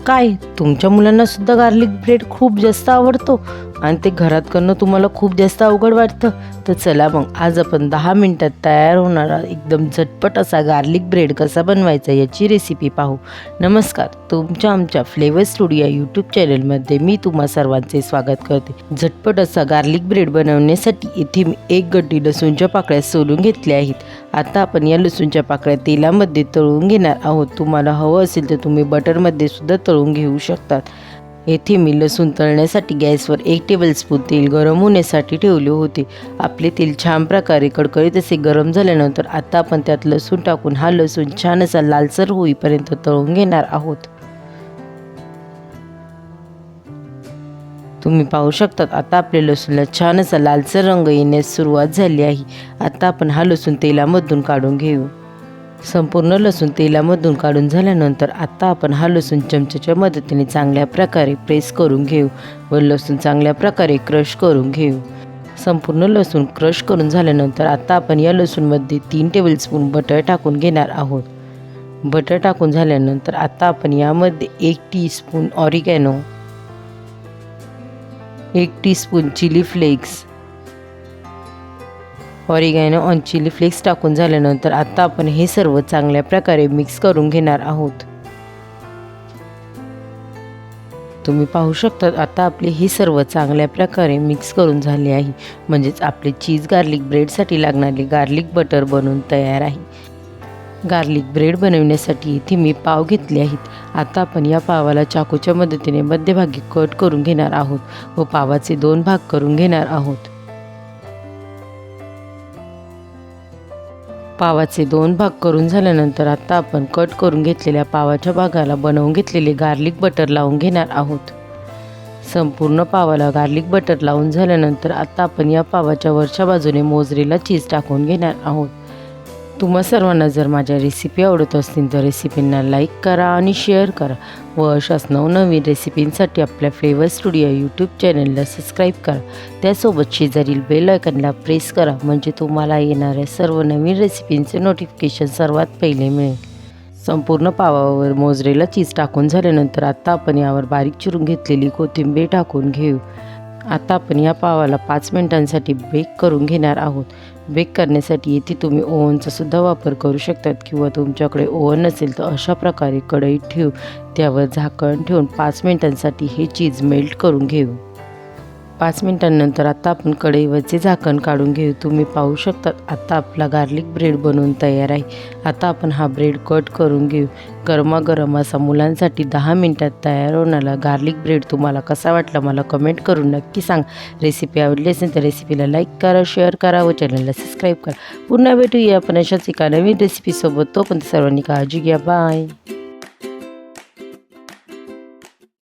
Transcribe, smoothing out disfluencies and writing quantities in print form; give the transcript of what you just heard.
काय तुमच्या मुलांना सुद्धा गार्लिक ब्रेड खूप जास्त आवडतो आणि ते घरात करणं तुम्हाला खूप जास्त अवघड वाटतं? तर चला मग आज आपण 10 मिनिटात तयार होणारा एकदम झटपट असा गार्लिक ब्रेड कसा बनवायचा याची रेसिपी पाहू. नमस्कार, तुमच्या आमच्या फ्लेवर स्टुडिओ यूट्यूब चॅनलमध्ये मी तुम्हा सर्वांचे स्वागत करते. झटपट असा गार्लिक ब्रेड बनवण्यासाठी इथे मी 1 गड्डी लसूणच्या पाकळ्या सोलून घेतल्या आहेत. आता आपण या लसूणच्या पाकळ्या तेलामध्ये तळून घेणार आहोत. तुम्हाला हवं असेल तर तुम्ही बटरमध्ये सुद्धा तळून घेऊ शकतात. येथे मी लसूण तळण्यासाठी गॅसवर 1 टेबलस्पून तेल गरम होण्यासाठी ठेवले होते. आपले तेल छान प्रकारे कडकडीत असे गरम झाल्यानंतर आता आपण त्यात लसूण टाकून हा लसूण छान असा लालसर होईपर्यंत तळून घेणार आहोत. तुम्ही पाहू शकता आता आपल्या लसूणला छान असा लालसर रंग येण्यास सुरुवात झाली आहे. आता आपण हा लसूण तेलामधून काढून घेऊ. संपूर्ण लसूण तेलामधून काढून झाल्यानंतर आता आपण हा लसूण चमच्याच्या मदतीने चांगल्या प्रकारे प्रेस करून घेऊ व लसूण चांगल्या प्रकारे क्रश करून घेऊ. संपूर्ण लसूण क्रश करून झाल्यानंतर आता आपण या लसूणमध्ये 3 टेबलस्पून बटर टाकून घेणार आहोत. बटर टाकून झाल्यानंतर आता आपण यामध्ये 1 teaspoon oregano, 1 teaspoon chili flakes, oregano आणि चिली फ्लेक्स टाकून झाल्यानंतर आता आपण हे सर्व चांगल्या प्रकारे मिक्स करून घेणार आहोत. तुम्ही पाहू शकता आता आपले हे सर्व चांगल्या प्रकारे मिक्स करून झाले आहे. म्हणजेच आपले चीज गार्लिक ब्रेडसाठी लागणारे गार्लिक बटर बनवून तयार आहे. गार्लिक ब्रेड बनवण्यासाठी इथे मी पाव घेतले आहेत. आता आपण या पावाला चाकूच्या मदतीने मध्यभागी कट करून घेणार आहोत व पावाचे 2 भाग करून घेणार आहोत. पावाचे 2 भाग करून झाल्यानंतर आता आपण कट करून घेतलेल्या पावाच्या भागाला बनवून घेतलेले गार्लिक बटर लावून घेणार आहोत. संपूर्ण पावाला गार्लिक बटर लावून झाल्यानंतर आता आपण या पावाच्या वरच्या बाजूने मोझरेला चीज टाकून घेणार आहोत. तुम्हा सर्वांना जर माझ्या रेसिपी आवडत असतील तर रेसिपींना लाईक करा आणि शेअर करा व अशाच नवनवीन रेसिपींसाठी आपल्या फ्लेवर स्टुडिओ यूट्यूब चॅनलला सबस्क्राईब करा. त्यासोबत शेजारील बेल आयकॉनला प्रेस करा म्हणजे तुम्हाला येणाऱ्या सर्व नवीन रेसिपींचे नोटिफिकेशन सर्वात पहिले मिळेल. संपूर्ण पावावर मोझरेला चीज टाकून झाल्यानंतर आता आपण यावर बारीक चिरून घेतलेली कोथिंबीर टाकून घेऊ. आता आपण या पावाला 5 मिनिटांसाठी बेक करून घेणार आहोत. बेक करण्यासाठी इथे तुम्ही ओव्हनचा सुद्धा वापर करू शकतात किंवा तुमच्याकडे ओव्हन नसेल तर अशा प्रकारे कढईत ठेवून त्यावर झाकण ठेवून 5 मिनिटांसाठी हे चीज मेल्ट करून घेऊ. 5 मिनिटांनंतर आता आपण कढईवरचे झाकण काढून घेऊ. तुम्ही पाहू शकता आता आपला गार्लिक ब्रेड बनवून तयार आहे. आता आपण हा ब्रेड कट करून घेऊ. गरमागरम असा मुलांसाठी 10 मिनिटात तयार होणारा गार्लिक ब्रेड तुम्हाला कसा वाटला मला कमेंट करून नक्की सांगा. रेसिपी आवडली असेल तर रेसिपीला लाईक करा, शेअर करा व चॅनलला सबस्क्राईब करा. पुन्हा भेटूया आपण अशाच एका नवीन रेसिपीसोबत. तोपर्यंत सर्वांनी काळजी घ्या. बाय.